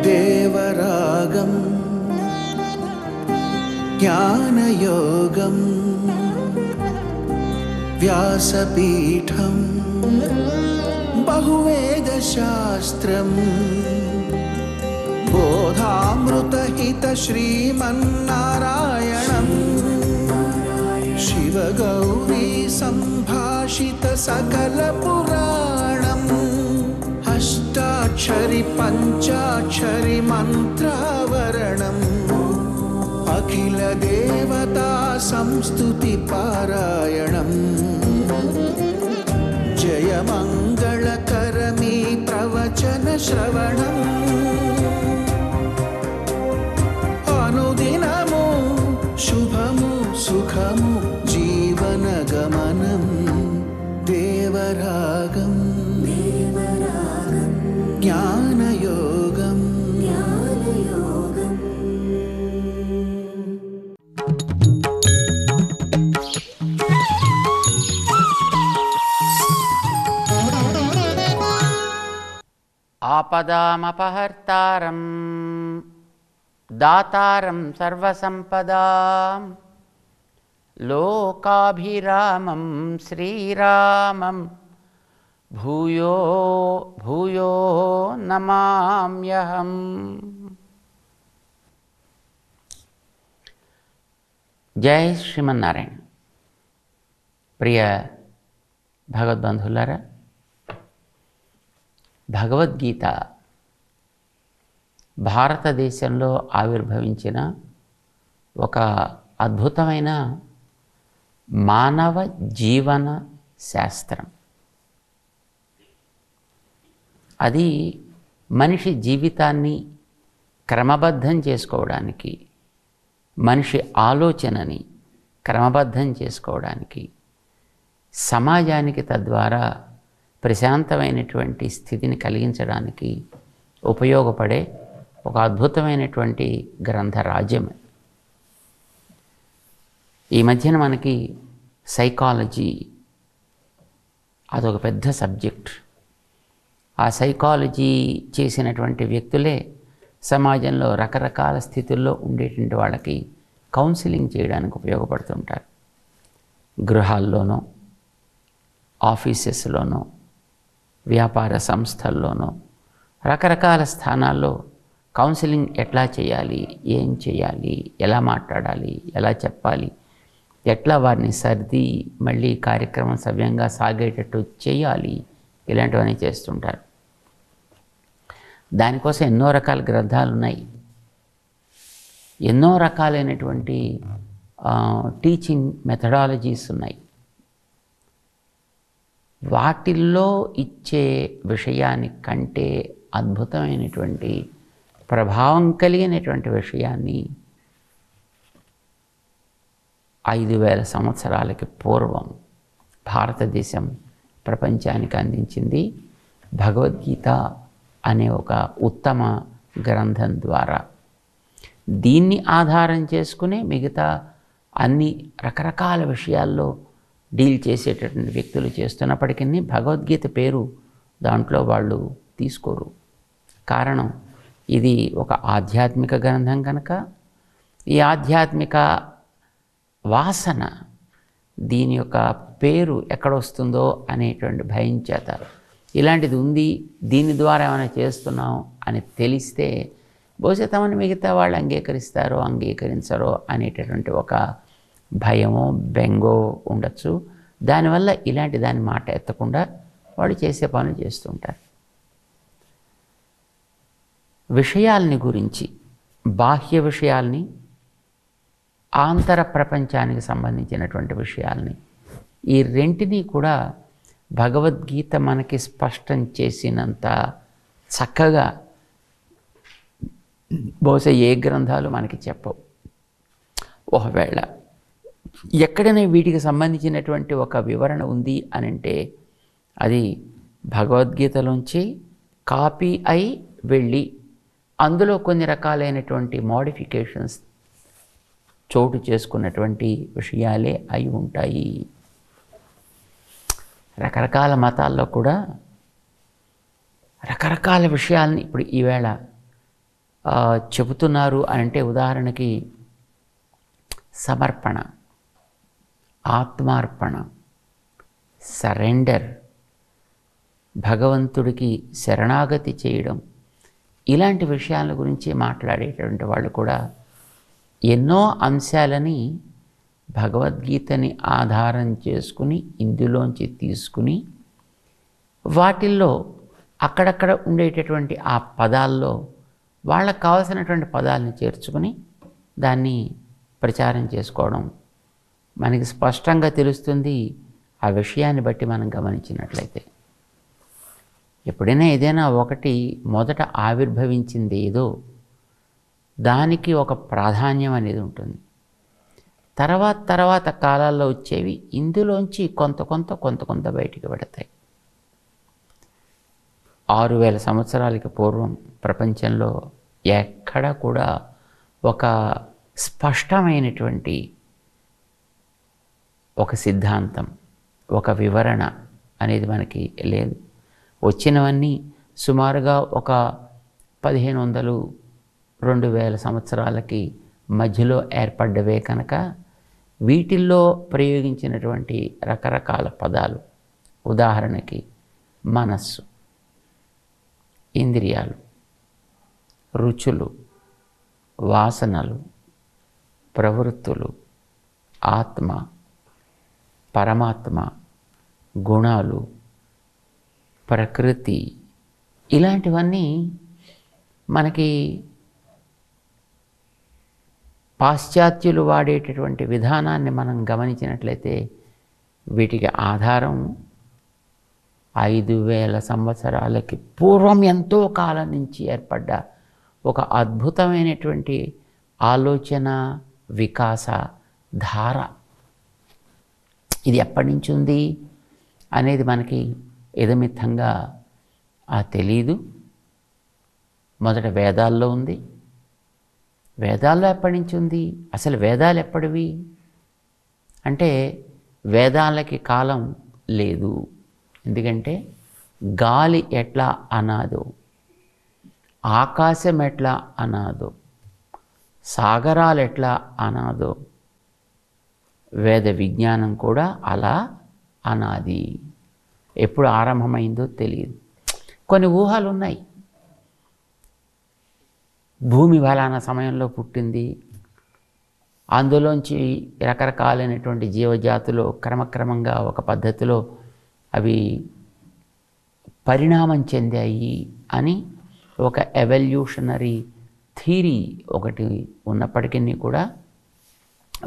దేవరాగం జ్ఞానయోగం వ్యాసపీఠం బహువేదశాస్త్రం బోధామృతహిత శ్రీమన్నారాయణం శివగౌరీ సంభాషిత సకల పురాణం అష్టాక్షరి పంచాక్షరి మంత్రావరణం అఖిల దేవతా సంస్తుతి పారాయణం జయ మంగళకరమీ ప్రవచన శ్రవణం అనుదినము శుభము సుఖము జీవన గమనం దేవరాగం జ్ఞానయోగం ఆపదామపహర్తారం దాతారం సర్వసంపదాం లోకాభిరామం శ్రీరామం భూయో భూయో నమామ్యహం. జై శ్రీమన్నారాయణ. ప్రియ భగవద్బంధులారా, భగవద్గీత భారతదేశంలో ఆవిర్భవించిన ఒక అద్భుతమైన మానవ జీవన శాస్త్రం. అది మనిషి జీవితాన్ని క్రమబద్ధం చేసుకోవడానికి, మనిషి ఆలోచనని క్రమబద్ధం చేసుకోవడానికి, సమాజానికి తద్వారా ప్రశాంతమైనటువంటి స్థితిని కలిగించడానికి ఉపయోగపడే ఒక అద్భుతమైనటువంటి గ్రంథరాజ్యం. ఈ మధ్యన మనకి సైకాలజీ అదొక పెద్ద సబ్జెక్ట్. ఆ సైకాలజీ చేసినటువంటి వ్యక్తులే సమాజంలో రకరకాల స్థితుల్లో ఉండేటువంటి వాళ్ళకి కౌన్సిలింగ్ చేయడానికి ఉపయోగపడుతుంటారు. గృహాల్లోనో, ఆఫీసెస్లోనో, వ్యాపార సంస్థల్లోనో, రకరకాల స్థానాల్లో కౌన్సిలింగ్ ఎట్లా చేయాలి, ఏం చేయాలి, ఎలా మాట్లాడాలి, ఎలా చెప్పాలి, ఎట్లా వారిని సర్ది మళ్ళీ కార్యక్రమం సవ్యంగా సాగేటట్టు చేయాలి, ఇలాంటివన్నీ చేస్తుంటారు. దానికోసం ఎన్నో రకాల గ్రంథాలు ఉన్నాయి. ఎన్నో రకాలైనటువంటి టీచింగ్ మెథడాలజీస్ ఉన్నాయి. వాటిల్లో ఇచ్చే విషయానికంటే అద్భుతమైనటువంటి ప్రభావం కలిగినటువంటి విషయాన్ని 5000 సంవత్సరాలకి పూర్వం భారతదేశం ప్రపంచానికి అందించింది భగవద్గీత అనే ఒక ఉత్తమ గ్రంథం ద్వారా. దీన్ని ఆధారం చేసుకునే మిగతా అన్ని రకరకాల విషయాల్లో డీల్ చేసేటటువంటి వ్యక్తులు చేస్తున్నప్పటికీ భగవద్గీత పేరు దాంట్లో వాళ్ళు తీసుకోరు. కారణం, ఇది ఒక ఆధ్యాత్మిక గ్రంథం కనుక ఈ ఆధ్యాత్మిక వాసన దీని యొక్క పేరు ఎక్కడొస్తుందో అనేటువంటి భయం చేత ఇలాంటిది ఉంది, దీని ద్వారా ఏమైనా చేస్తున్నాం అని తెలిస్తే బహుశా తమని మిగతా వాళ్ళు అంగీకరిస్తారో అంగీకరించరో అనేటటువంటి ఒక భయమో బెంగో ఉండొచ్చు. దానివల్ల ఇలాంటి దాని మాట ఎత్తకుండా వాళ్ళు చేసే పనులు చేస్తుంటారు. విషయాల్ని గురించి, బాహ్య విషయాల్ని, ఆంతర ప్రపంచానికి సంబంధించినటువంటి విషయాల్ని, ఈ రెంటినీ కూడా భగవద్గీత మనకి స్పష్టం చేసినంత చక్కగా బహుశా ఏ గ్రంథాలు మనకి చెప్పవు. ఒకవేళ ఎక్కడైనా వీటికి సంబంధించినటువంటి ఒక వివరణ ఉంది అని అంటే అది భగవద్గీతలోంచి కాపీ అయి వెళ్ళి అందులో కొన్ని రకాలైనటువంటి మోడిఫికేషన్స్ చోటు చేసుకున్నటువంటి విషయాలే అయి ఉంటాయి. రకరకాల మతాల్లో కూడా రకరకాల విషయాల్ని ఇప్పుడు ఈవేళ చెబుతున్నారు అని అంటే ఉదాహరణకి సమర్పణ, ఆత్మార్పణ, సరెండర్, భగవంతుడికి శరణాగతి చేయడం, ఇలాంటి విషయాల గురించి మాట్లాడేటువంటి వాళ్ళు కూడా ఎన్నో అంశాలని భగవద్గీతని ఆధారం చేసుకుని ఇందులోంచి తీసుకుని వాటిల్లో అక్కడక్కడ ఉండేటటువంటి ఆ పదాల్లో వాళ్ళకు కావాల్సినటువంటి పదాలను చేర్చుకుని దాన్ని ప్రచారం చేసుకోవడం మనకి స్పష్టంగా తెలుస్తుంది. ఆ విషయాన్ని బట్టి మనం గమనించినట్లయితే ఎప్పుడైనా ఏదైనా ఒకటి మొదట ఆవిర్భవించింది ఏదో దానికి ఒక ప్రాధాన్యం అనేది ఉంటుంది. తర్వాత కాలాల్లో వచ్చేవి ఇందులోంచి కొంత బయటికి పెడతాయి. 6000 సంవత్సరాలకి పూర్వం ప్రపంచంలో ఎక్కడ కూడా ఒక స్పష్టమైనటువంటి ఒక సిద్ధాంతం, ఒక వివరణ అనేది మనకి లేదు. వచ్చినవన్నీ సుమారుగా ఒక 1500-2000 సంవత్సరాలకి మధ్యలో ఏర్పడ్డవే కనుక వీటిల్లో ప్రయోగించినటువంటి రకరకాల పదాలు, ఉదాహరణకి మనస్సు, ఇంద్రియాలు, రుచులు, వాసనలు, ప్రవృత్తులు, ఆత్మ, పరమాత్మ, గుణాలు, ప్రకృతి, ఇలాంటివన్నీ మనకి పాశ్చాత్యులు వాడేటటువంటి విధానాన్ని మనం గమనించినట్లయితే వీటికి ఆధారం 5000 సంవత్సరాలకి పూర్వం ఎంతో కాలం నుంచి ఏర్పడ్డ ఒక అద్భుతమైనటువంటి ఆలోచన వికాస ధార. ఇది ఎప్పటి నుంచి ఉంది అనేది మనకి ఇదమిత్తంగా తెలీదు. మొదట వేదాల్లో ఉంది. వేదాల్లో ఎప్పటి నుంచి ఉంది? అసలు వేదాలు ఎప్పటివి అంటే వేదాలకి కాలం లేదు. ఎందుకంటే గాలి ఎట్లా అనాదో, ఆకాశం ఎట్లా అనాదో, సాగరాలు ఎట్లా అనాదో, వేద విజ్ఞానం కూడా అలా అనాది. ఎప్పుడు ఆరంభమైందో తెలియదు. కొన్ని ఊహలు ఉన్నాయి. భూమి ఫలానా సమయంలో పుట్టింది, అందులోంచి రకరకాలైనటువంటి జీవజాతులు క్రమక్రమంగా ఒక పద్ధతిలో అవి పరిణామం చెందాయి అని ఒక ఎవల్యూషనరీ థియరీ ఒకటి ఉన్నప్పటికీ కూడా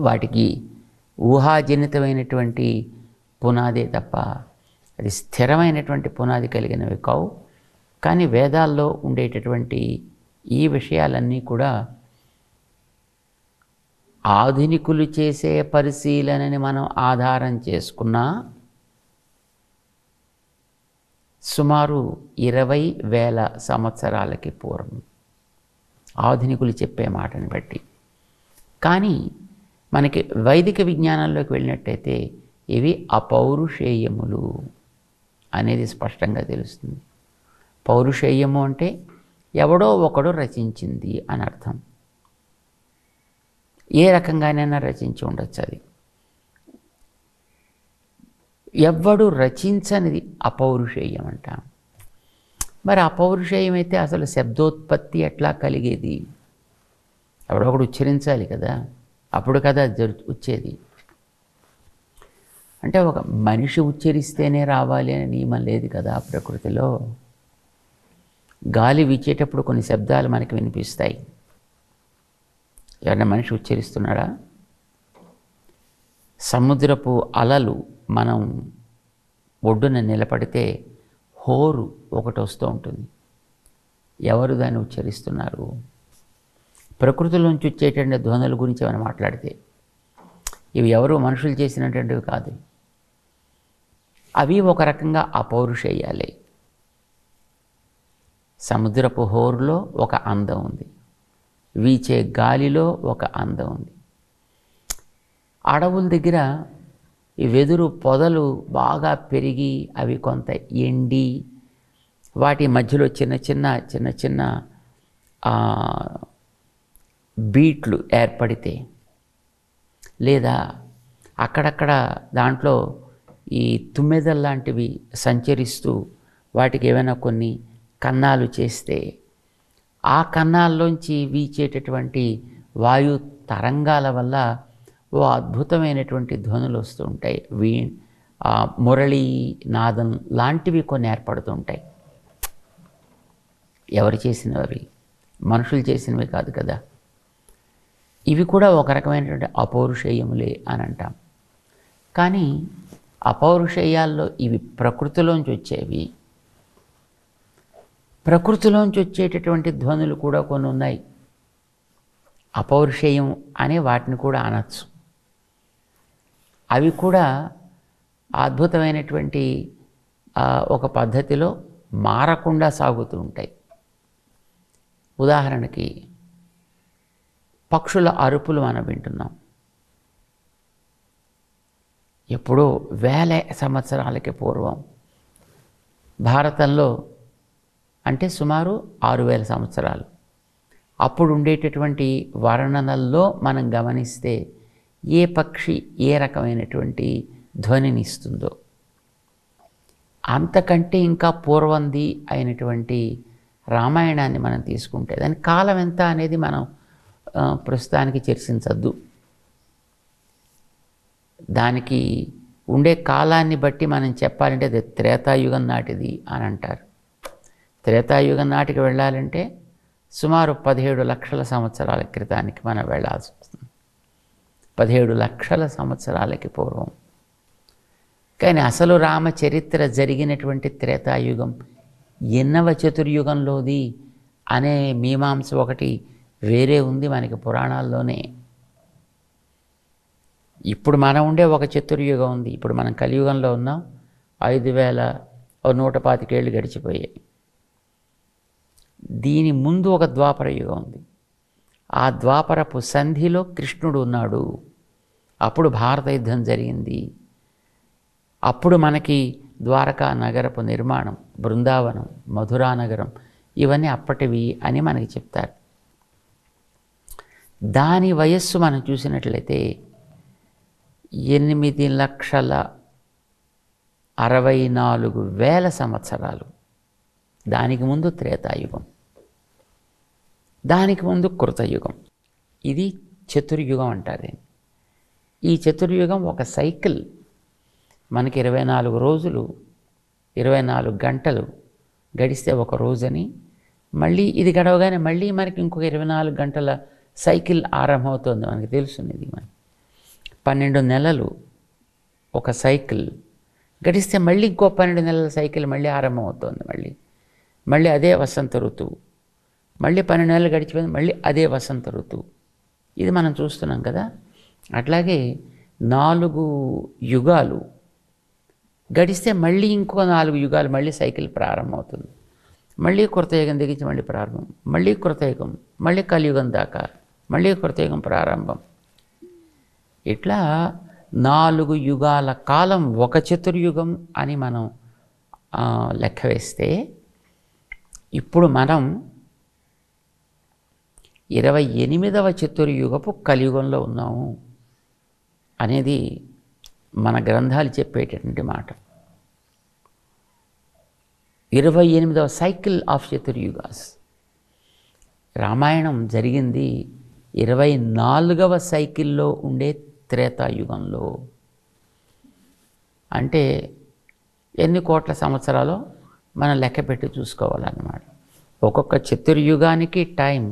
వాటికి ఊహాజనితమైనటువంటి పునాదే తప్ప అది స్థిరమైనటువంటి పునాది కలిగినవి కావు. కానీ వేదాల్లో ఉండేటటువంటి ఈ విషయాలన్నీ కూడా ఆధునికులు చేసే పరిశీలనని మనం ఆధారం చేసుకున్నా సుమారు 20,000 సంవత్సరాలకి పూర్వం ఆధునికులు చెప్పే మాటని బట్టి. కానీ మనకి వైదిక విజ్ఞానంలోకి వెళ్ళినట్టయితే ఇవి అపౌరుషేయములు అనేది స్పష్టంగా తెలుస్తుంది. పౌరుషేయము అంటే ఎవడో ఒకడు రచించింది అని అర్థం. ఏ రకంగానైనా రచించి ఉండొచ్చు. అది ఎవ్వడు రచించనిది అపౌరుషేయం అంటాం. మరి అపౌరుషేయం అయితే అసలు శబ్దోత్పత్తి ఎట్లా కలిగేది? ఎవడో ఒకడు ఉచ్చరించాలి కదా, అప్పుడు కదా వచ్చేది. అంటే ఒక మనిషి ఉచ్చరిస్తేనే రావాలి అనే నియమం లేదు కదా ప్రకృతిలో. గాలి వీచేటప్పుడు కొన్ని శబ్దాలు మనకి వినిపిస్తాయి. ఎవరైనా మనిషి ఉచ్చరిస్తున్నాడా? సముద్రపు అలలు మనం ఒడ్డున నిలబడితే హోరు ఒకటి వస్తూ ఉంటుంది. ఎవరు దాన్ని ఉచ్చరిస్తున్నారు? ప్రకృతిలోంచి వచ్చేటువంటి ధ్వనుల గురించి మనం మాట్లాడితే ఇవి ఎవరు మనుషులు చేసినటువంటివి కాదు. అవి ఒక రకంగా అపౌరుషేయాలే. సముద్రపు హోరులో ఒక అందం ఉంది, వీచే గాలిలో ఒక అందం ఉంది. అడవుల దగ్గర ఈ వెదురు పొదలు బాగా పెరిగి అవి కొంత ఎండి వాటి మధ్యలో చిన్న చిన్న బీట్లు ఏర్పడితే, లేదా అక్కడక్కడ దాంట్లో ఈ తుమ్మెదలు లాంటివి సంచరిస్తూ వాటికి ఏమైనా కొన్ని కన్నాలు చేస్తే, ఆ కన్నాల్లోంచి వీచేటటువంటి వాయు తరంగాల వల్ల ఓ అద్భుతమైనటువంటి ధ్వనులు వస్తూ ఉంటాయి. మురళీ నాదం లాంటివి కొన్ని ఏర్పడుతూ ఉంటాయి. ఎవరు చేసినవి అవి? మనుషులు చేసినవి కాదు కదా. ఇవి కూడా ఒక రకమైనటువంటి అపౌరుషేయములే అని అంటాం. కానీ అపౌరుషేయాల్లో ఇవి ప్రకృతిలోంచి వచ్చేవి. ప్రకృతిలోంచి వచ్చేటటువంటి ధ్వనులు కూడా కొన్ని ఉన్నాయి. అపౌరుషేయం అనే వాటిని కూడా అనొచ్చు. అవి కూడా అద్భుతమైనటువంటి ఒక పద్ధతిలో మారకుండా సాగుతూ ఉంటాయి. ఉదాహరణకి పక్షుల అరుపులు మనం వింటున్నాం. ఎప్పుడో వేల సంవత్సరాలకి పూర్వం భారతంలో, అంటే సుమారు 6000 సంవత్సరాలు అప్పుడు ఉండేటటువంటి వర్ణనల్లో మనం గమనిస్తే ఏ పక్షి ఏ రకమైనటువంటి ధ్వనిని ఇస్తుందో, అంతకంటే ఇంకా పూర్వంది అయినటువంటి రామాయణాన్ని మనం తీసుకుంటే దాని కాలం ఎంత అనేది మనం ప్రస్తుతానికి చర్చించద్దు. దానికి ఉండే కాలాన్ని బట్టి మనం చెప్పాలంటే అది త్రేతాయుగం నాటిది అని అంటారు. త్రేతాయుగం నాటికి వెళ్ళాలంటే సుమారు 17 లక్షల సంవత్సరాల క్రితానికి మనం వెళ్ళాల్సి వస్తుంది. 17 లక్షల సంవత్సరాలకి పూర్వం. కానీ అసలు రామచరిత్ర జరిగినటువంటి త్రేతాయుగం ఎన్నవ చతుర్యుగంలోది అనే మీమాంస ఒకటి వేరే ఉంది మనకి పురాణాల్లోనే. ఇప్పుడు మనం ఉండే ఒక చతుర్యుగం ఉంది. ఇప్పుడు మనం కలియుగంలో ఉన్నాం. 5125 ఏళ్ళు గడిచిపోయాయి. దీని ముందు ఒక ద్వాపర యుగం ఉంది. ఆ ద్వాపరపు సంధిలో కృష్ణుడు ఉన్నాడు. అప్పుడు భారత యుద్ధం జరిగింది. అప్పుడు మనకి ద్వారకా నగరపు నిర్మాణం, బృందావనం, మధురా నగరం ఇవన్నీ అప్పటివి అని మనకి చెప్తారు. దాని వయస్సు మనం చూసినట్లయితే 8,64,000 సంవత్సరాలు. దానికి ముందు త్రేతాయుగం, దానికి ముందు కృతయుగం. ఇది చతుర్యుగం అంటారు. ఈ చతుర్యుగం ఒక సైకిల్. మనకి 24 రోజులు, 24 గంటలు గడిస్తే ఒక రోజని, మళ్ళీ ఇది గడవగానే మళ్ళీ మనకి ఇంకొక 24 గంటల సైకిల్ ఆరంభమవుతుంది. మనకి తెలుసున్నది. మన 12 నెలలు ఒక సైకిల్ గడిస్తే మళ్ళీ ఇంకో 12 నెలల సైకిల్ మళ్ళీ ఆరంభమవుతుంది. మళ్ళీ అదే వసంత ఋతువు. మళ్ళీ 12 నెలలు గడిచిపోయింది, మళ్ళీ అదే వసంత ఋతువు. ఇది మనం చూస్తున్నాం కదా. అట్లాగే 4 యుగాలు గడిస్తే మళ్ళీ ఇంకో 4 యుగాలు మళ్ళీ సైకిల్ ప్రారంభమవుతుంది. మళ్ళీ కృతయుగం దిగించి మళ్ళీ ప్రారంభం, మళ్ళీ కృతయుగం, మళ్ళీ కలియుగం దాకా, మళ్ళీ కృతయుగం ప్రారంభం. ఇట్లా 4 యుగాల కాలం ఒక చతుర్యుగం అని మనం లెక్క వేస్తే, ఇప్పుడు మనం 28వ చతుర్యుగపు కలియుగంలో ఉన్నాము అనేది మన గ్రంథాలు చెప్పేటటువంటి మాట. 28వ సైకిల్ ఆఫ్ చతుర్యుగాస్. రామాయణం జరిగింది 24వ సైకిల్లో ఉండే త్రేతాయుగంలో. అంటే ఎన్ని కోట్ల సంవత్సరాలు మనం లెక్క పెట్టి చూసుకోవాలన్నమాట. ఒక్కొక్క చతుర్యుగానికి టైం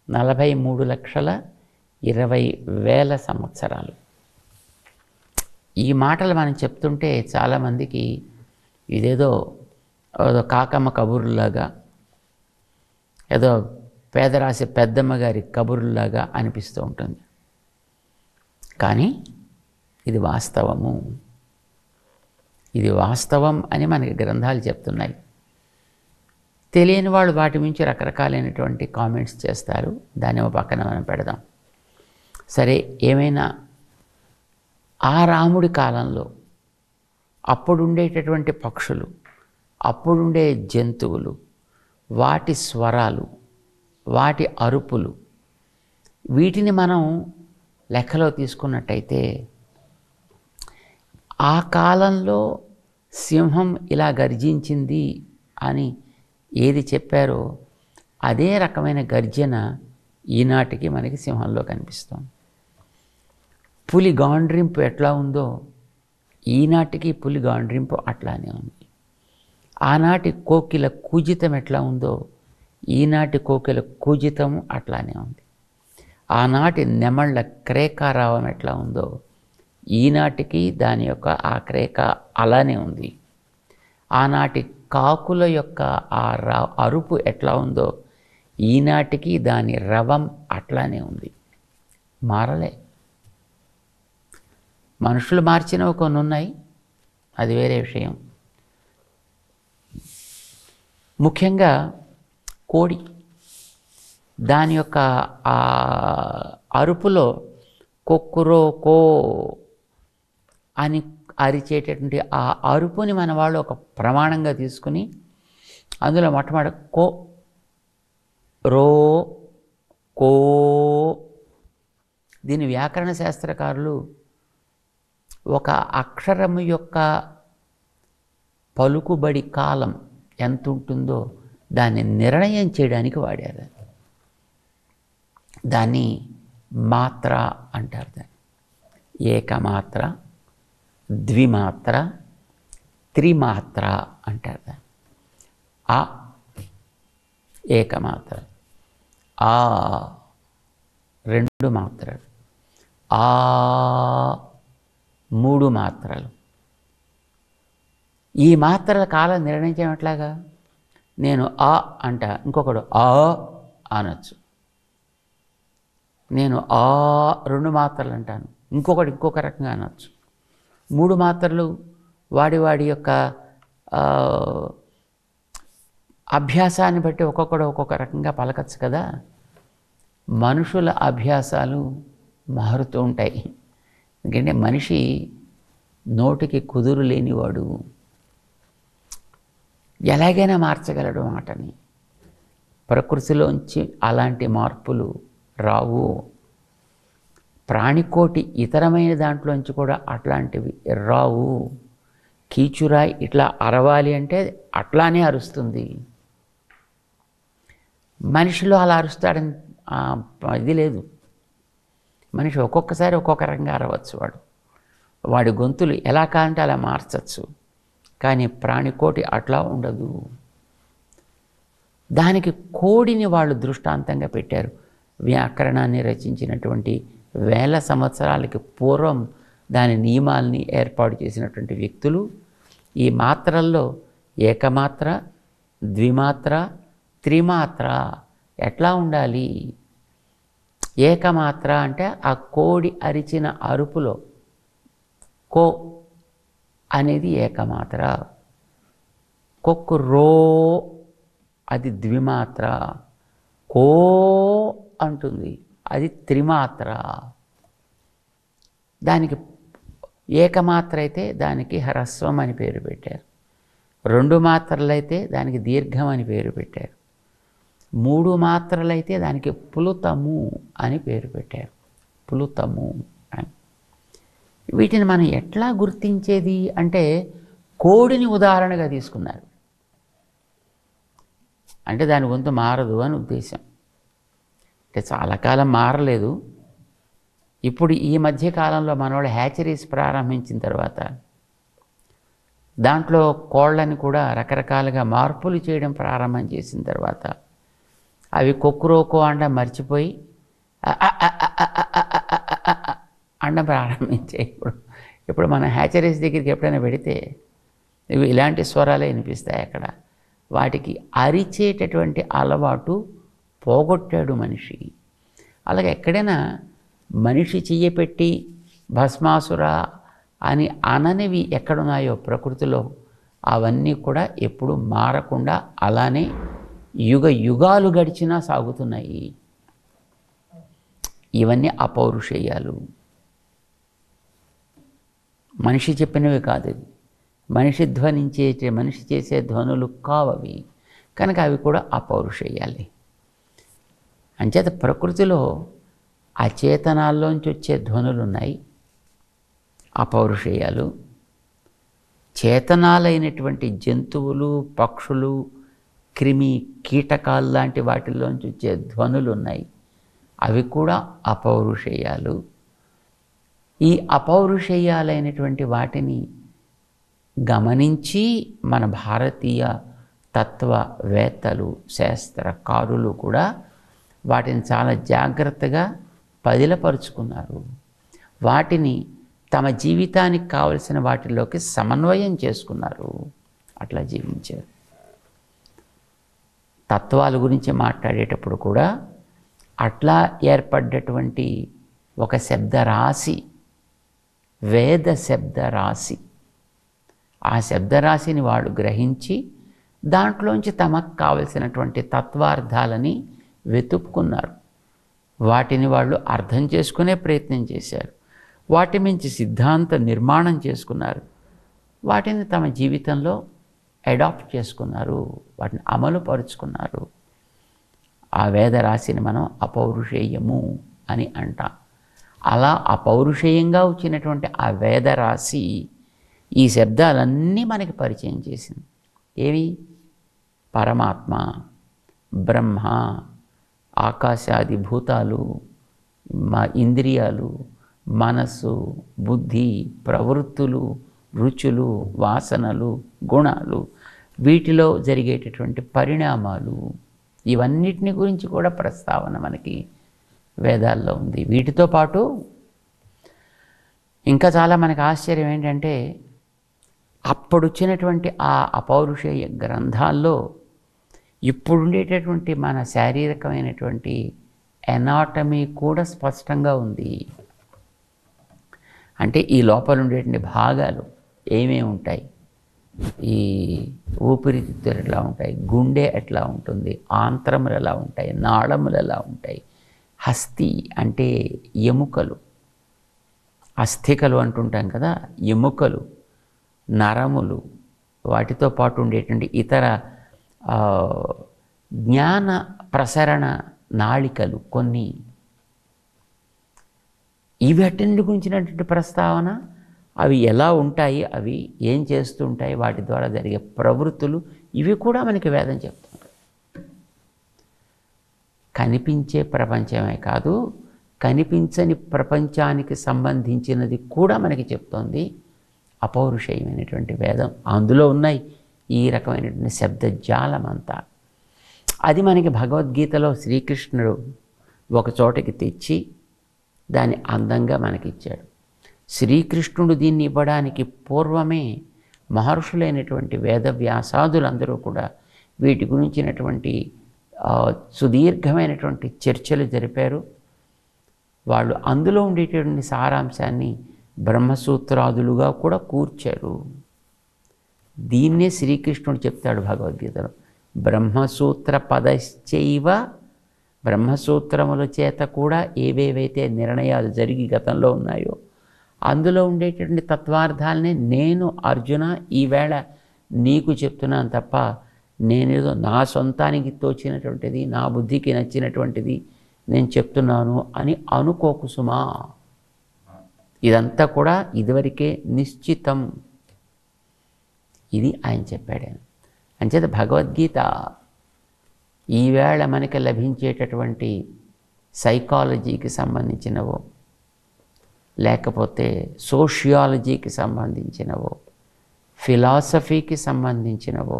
43,20,000 సంవత్సరాలు. ఈ మాటలు మనం చెప్తుంటే చాలామందికి ఇదేదో కాకమ్మ కబుర్లాగా, ఏదో పేదరాశి పెద్దమ్మ గారి కబుర్లాగా అనిపిస్తూ ఉంటుంది. కానీ ఇది వాస్తవము. ఇది వాస్తవం అని మనకి గ్రంథాలు చెప్తున్నాయి. తెలియని వాళ్ళు వాటి నుంచి రకరకాలైనటువంటి కామెంట్స్ చేస్తారు. దాన్ని ఒక పక్కన మనం పెడదాం. సరే, ఏమైనా ఆ రాముడి కాలంలో అప్పుడు ఉండేటటువంటి పక్షులు అప్పుడుండే జంతువులు, వాటి స్వరాలు, వాటి అరుపులు, వీటిని మనం లెక్కలో తీసుకున్నట్టయితే ఆ కాలంలో సింహం ఇలా గర్జించింది అని ఏది చెప్పారో అదే రకమైన గర్జన ఈనాటికి మనకి సింహంలో కనిపిస్తుంది. పులి గాండ్రింపు ఎట్లా ఉందో ఈనాటికి పులి గాండ్రింపు అట్లానే ఉంది. ఆనాటి కోకిల కూజితం ఎట్లా ఉందో ఈనాటి కోకిల కూజితం అట్లానే ఉంది. ఆనాటి నెమళ్ళ క్రేకారావం ఎట్లా ఉందో ఈనాటికి దాని యొక్క ఆ క్రేక అలానే ఉంది. ఆనాటి కాకుల యొక్క ఆ అరుపు ఎట్లా ఉందో ఈనాటికి దాని రవం అట్లానే ఉంది, మారలే. మనుషులు మార్చినవి కొన్ని ఉన్నాయి, అది వేరే విషయం. ముఖ్యంగా కోడి, దాని యొక్క ఆ అరుపులో కొక్కురో కో అని అరిచేటటువంటి ఆ అరుపుని మన వాళ్ళు ఒక ప్రమాణంగా తీసుకుని అందులో మొట్టమొదటి కో, రో, కో, దీని వ్యాకరణ శాస్త్రకారులు ఒక అక్షరము యొక్క పలుకుబడి కాలం ఎంత ఉంటుందో దాన్ని నిర్ణయం చేయడానికి వాడారు. దాన్ని మాత్ర అంటారు. దాన్ని ఏకమాత్ర, ద్విమాత్ర, త్రిమాత్ర అంటారు. దాన్ని ఆ ఏకమాత్ర, ఆ 2 మాత్రలు, ఆ 3 మాత్రలు. ఈ మాత్రల కాలం నిర్ణయించడం ఎట్లాగా? నేను ఆ అంట, ఇంకొకడు ఆ అనొచ్చు. నేను ఆ 2 మాత్రలు అంటాను, ఇంకొకటి ఇంకొక రకంగా అనొచ్చు. 3 మాత్రలు వాడి యొక్క అభ్యాసాన్ని బట్టి ఒక్కొక్కడు ఒక్కొక్క రకంగా పలకచ్చు కదా. మనుషుల అభ్యాసాలు మారుతూ ఉంటాయి. ఎందుకంటే మనిషి నోటికి కుదురు లేనివాడు, ఎలాగైనా మార్చగలడు మాటని. ప్రకృతిలోంచి అలాంటి మార్పులు రావు. ప్రాణికోటి ఇతరమైన దాంట్లోంచి కూడా అట్లాంటివి రావు. కీచురాయి ఇట్లా అరవాలి అంటే అట్లానే అరుస్తుంది. మనిషిలో అలా అరుస్తాడని ఇది లేదు. మనిషి ఒక్కొక్కసారి ఒక్కొక్క రకంగా అరవచ్చు. వాడి గొంతులు ఎలా కాంటే అలా మార్చచ్చు. కానీ ప్రాణికోటి అట్లా ఉండదు. దానికి కోడిని వాళ్ళు దృష్టాంతంగా పెట్టారు. వ్యాకరణాన్ని రచించినటువంటి వేల సంవత్సరాలకి పూర్వం దాని నియమాల్ని ఏర్పాటు చేసినటువంటి వ్యక్తులు ఈ మాత్రల్లో ఏకమాత్ర, ద్విమాత్ర, త్రిమాత్ర ఎట్లా ఉండాలి. ఏకమాత్ర అంటే ఆ కోడి అరిచిన అరుపులో కో అనేది ఏకమాత్ర, కొక్కు రో అది ద్విమాత్ర, కో అంటుంది అది త్రిమాత్ర. దానికి ఏకమాత్ర అయితే దానికి హ్రస్వం అని పేరు పెట్టారు. 2 మాత్రలైతే దానికి దీర్ఘం అని పేరు పెట్టారు. 3 మాత్రలైతే దానికి పులుతము అని పేరు పెట్టారు. పులుతము అని. వీటిని మనం ఎట్లా గుర్తించేది అంటే కోడిని ఉదాహరణగా తీసుకున్నారు. అంటే దాని గొంతు మారదు అని ఉద్దేశం. అంటే చాలా కాలం మారలేదు. ఇప్పుడు ఈ మధ్య కాలంలో మనోళ్ళు హ్యాచరీస్ ప్రారంభించిన తర్వాత దాంట్లో కోళ్ళని కూడా రకరకాలుగా మార్పులు చేయడం ప్రారంభం చేసిన తర్వాత అవి కొక్కురోకో అండ మర్చిపోయి అండం ప్రారంభించాయి. ఇప్పుడు మన హ్యాచరీస్ దగ్గరికి ఎప్పుడైనా పెడితే ఇవి ఇలాంటి స్వరాలే వినిపిస్తాయి. అక్కడ వాటికి అరిచేటటువంటి అలవాటు పోగొట్టాడు మనిషి. అలాగే ఎక్కడైనా మనిషి చెయ్యపెట్టి భస్మాసుర అని అననివి ఎక్కడున్నాయో ప్రకృతిలో అవన్నీ కూడా ఎప్పుడు మారకుండా అలానే యుగ యుగాలు గడిచినా సాగుతున్నాయి. ఇవన్నీ అపౌరుషేయాలు, మనిషి చెప్పినవి కాదు. ఇది మనిషి చేసే ధ్వనులు కావవి, కనుక అవి కూడా అపౌరుషేయాలి. అంచేత ప్రకృతిలో అచేతనాల్లోంచి వచ్చే ధ్వనులు ఉన్నాయి, అపౌరుషేయాలు. చేతనాలైనటువంటి జంతువులు, పక్షులు, క్రిమి కీటకాలు లాంటి వాటిల్లోంచి వచ్చే ధ్వనులు ఉన్నాయి, అవి కూడా అపౌరుషేయాలు. ఈ అపౌరుషేయాలైనటువంటి వాటిని గమనించి మన భారతీయ తత్వవేత్తలు, శాస్త్రకారులు కూడా వాటిని చాలా జాగ్రత్తగా పదిలపరుచుకున్నారు. వాటిని తమ జీవితానికి కావలసిన వాటిలోకి సమన్వయం చేసుకున్నారు, అట్లా జీవించారు. తత్వాల గురించి మాట్లాడేటప్పుడు కూడా అట్లా ఏర్పడ్డటువంటి ఒక శబ్దరాశి, వేద శబ్దరాశి, ఆ శబ్దరాశిని వాళ్ళు గ్రహించి దాంట్లోంచి తమకు కావలసినటువంటి తత్వార్థాలని వెతుక్కున్నారు. వాటిని వాళ్ళు అర్థం చేసుకునే ప్రయత్నం చేశారు. వాటి మించి సిద్ధాంత నిర్మాణం చేసుకున్నారు. వాటిని తమ జీవితంలో అడాప్ట్ చేసుకున్నారు, వాటిని అమలు పరుచుకున్నారు. ఆ వేదరాశిని మనం అపౌరుషేయము అని అంటాం. అలా అపౌరుషేయంగా వచ్చినటువంటి ఆ వేదరాశి ఈ శబ్దాలన్నీ మనకి పరిచయం చేసింది. ఏవి? పరమాత్మ, బ్రహ్మ, ఆకాశాది భూతాలు, మా ఇంద్రియాలు, మనస్సు, బుద్ధి, ప్రవృత్తులు, రుచులు, వాసనలు, గుణాలు, వీటిలో జరిగేటటువంటి పరిణామాలు, ఇవన్నిటిని గురించి కూడా ప్రస్తావన మనకి వేదాల్లో ఉంది. వీటితో పాటు ఇంకా చాలా మనకు ఆశ్చర్యం ఏంటంటే, అప్పుడొచ్చినటువంటి ఆ అపౌరుషేయ గ్రంథాల్లో ఇప్పుడుండేటటువంటి మన శారీరకమైనటువంటి ఎనాటమీ కూడా స్పష్టంగా ఉంది. అంటే ఈ లోపల ఉండేటువంటి భాగాలు ఏమేమి ఉంటాయి, ఈ ఊపిరితిత్తులు ఎలా ఉంటాయి, గుండె ఎట్లా ఉంటుంది, ఆంత్రములు ఎలా ఉంటాయి, నాళములు ఎలా ఉంటాయి, హస్తి అంటే ఎముకలు, అస్థికలు అంటుంటాం కదా, ఎముకలు, నరములు, వాటితో పాటు ఉండేటువంటి ఇతర జ్ఞాన ప్రసరణ నాళికలు కొన్ని, ఇవన్నిటి గురించినటువంటి ప్రస్తావన, అవి ఎలా ఉంటాయి, అవి ఏం చేస్తుంటాయి, వాటి ద్వారా జరిగే ప్రవృత్తులు, ఇవి కూడా మనకి వేదం చెప్తుంది. కనిపించే ప్రపంచమే కాదు, కనిపించని ప్రపంచానికి సంబంధించినది కూడా మనకి చెప్తోంది అపౌరుషేయమైనటువంటి వేదం. అందులో ఉన్నాయి ఈ రకమైనటువంటి శబ్దజాలం అంతా. అది మనకి భగవద్గీతలో శ్రీకృష్ణుడు ఒక చోటకి తెచ్చి దాన్ని అందంగా మనకిచ్చాడు. శ్రీకృష్ణుడు దీన్ని ఇవ్వడానికి పూర్వమే మహర్షులైనటువంటి వేదవ్యాసాదులందరూ కూడా వీటి గురించినటువంటి సుదీర్ఘమైనటువంటి చర్చలు జరిపారు. వాళ్ళు అందులో ఉండేటటువంటి సారాంశాన్ని బ్రహ్మసూత్రాదులుగా కూడా కూర్చారు. దీన్నే శ్రీకృష్ణుడు చెప్తాడు భగవద్గీతలో, బ్రహ్మసూత్ర పదశ్చైవ, బ్రహ్మసూత్రముల చేత కూడా ఏవేవైతే నిర్ణయాలు జరిగి గతంలో ఉన్నాయో అందులో ఉండేటటువంటి తత్వార్థాలనే నేను అర్జున ఈవేళ నీకు చెప్తున్నాను తప్ప నేనేదో నా సొంతానికి తోచినటువంటిది, నా బుద్ధికి నచ్చినటువంటిది నేను చెప్తున్నాను అని అనుకోకు సుమా. ఇదంతా కూడా ఇదివరకే నిశ్చితం. ఇది ఆయన చెప్పాడు. అంచేత భగవద్గీత ఈవేళ మనకి లభించేటటువంటి సైకాలజీకి సంబంధించినవో, లేకపోతే సోషియాలజీకి సంబంధించినవో, ఫిలాసఫీకి సంబంధించినవో,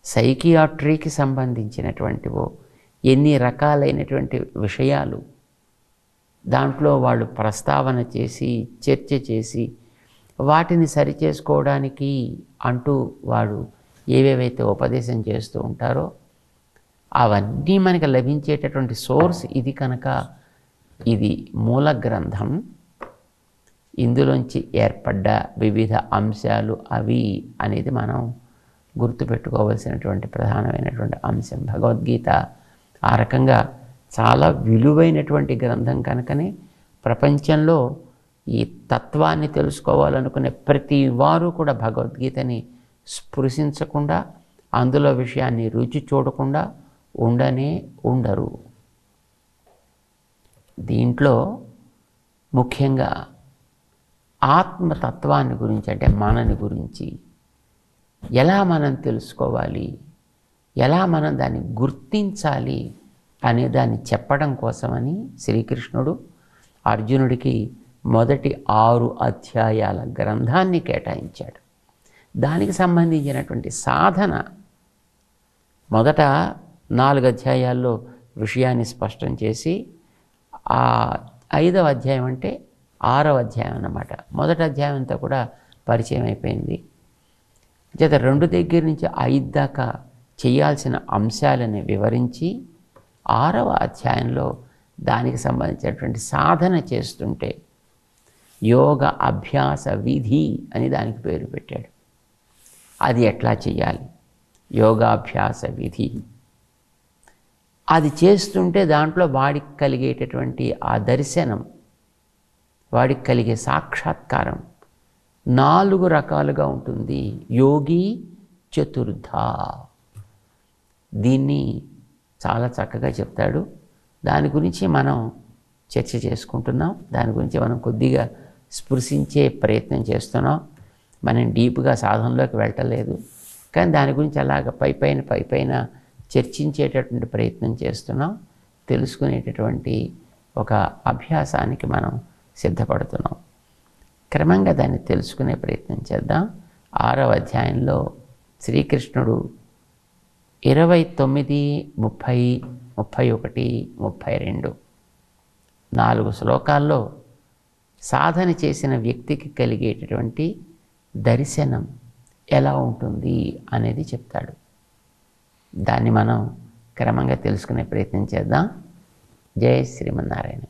సైకియాట్రీకి సంబంధించినటువంటివో, ఎన్ని రకాలైనటువంటి విషయాలు దాంట్లో వాళ్ళు ప్రస్తావన చేసి చర్చ చేసి వాటిని సరిచేసుకోవడానికి అంటూ వాడు ఏవేవైతే ఉపదేశం చేస్తూ ఉంటారో అవన్నీ మనకు లభించేటటువంటి సోర్స్ ఇది కనుక ఇది మూల గ్రంథం. ఇందులోంచి ఏర్పడ్డ వివిధ అంశాలు అవి అనేది మనం గుర్తుపెట్టుకోవాల్సినటువంటి ప్రధానమైనటువంటి అంశం. భగవద్గీత ఆ రకంగా చాలా విలువైనటువంటి గ్రంథం కనుకనే ప్రపంచంలో ఈ తత్వాన్ని తెలుసుకోవాలనుకునే ప్రతి వారు కూడా భగవద్గీతని స్పృశించకుండా, అందులో విషయాన్ని రుచి చూడకుండా ఉండనే ఉండరు. దీంట్లో ముఖ్యంగా ఆత్మతత్వాన్ని గురించి, అంటే మనని గురించి ఎలా మనం తెలుసుకోవాలి, ఎలా మనం దాన్ని గుర్తించాలి అనే దాన్ని చెప్పడం కోసమని శ్రీకృష్ణుడు అర్జునుడికి మొదటి 6 అధ్యాయాల గ్రంథాన్ని కేటాయించాడు. దానికి సంబంధించినటువంటి సాధన మొదట 4 అధ్యాయాల్లో విషయాన్ని స్పష్టం చేసి, ఆ 5వ అధ్యాయం అంటే 6వ అధ్యాయం అన్నమాట. మొదటి అధ్యాయం అంతా కూడా పరిచయం అయిపోయింది. చేత 2 దగ్గర నుంచి 5 దాకా చేయాల్సిన అంశాలని వివరించి 6వ అధ్యాయంలో దానికి సంబంధించినటువంటి సాధన చేస్తుంటే యోగ అభ్యాస విధి అని దానికి పేరు పెట్టాడు. అది ఎట్లా చేయాలి, యోగాభ్యాస విధి. అది చేస్తుంటే దాంట్లో వాడికి కలిగేటటువంటి ఆ దర్శనం, వాడికి కలిగే సాక్షాత్కారం 4 రకాలుగా ఉంటుంది. యోగి చతుర్థ. దీన్ని చాలా చక్కగా చెప్తాడు. దాని గురించి మనం చర్చ చేసుకుంటున్నాం. దాని గురించి మనం కొద్దిగా స్పృశించే ప్రయత్నం చేస్తున్నాం. మనం డీప్గా సాధనలోకి వెళ్ళలేదు, కానీ దాని గురించి అలాగ పైపైన చర్చించేటటువంటి ప్రయత్నం చేస్తున్నాం. తెలుసుకునేటటువంటి ఒక అభ్యాసానికి మనం సిద్ధపడుతున్నాం. క్రమంగా దాన్ని తెలుసుకునే ప్రయత్నం చేద్దాం. 6వ అధ్యాయంలో శ్రీకృష్ణుడు 29, 30, 31, 32 4 శ్లోకాల్లో సాధన చేసిన వ్యక్తికి కలిగేటటువంటి దర్శనం ఎలా ఉంటుంది అనేది చెప్తాడు. దాన్ని మనం క్రమంగా తెలుసుకునే ప్రయత్నం చేద్దాం. జై శ్రీమన్నారాయణ.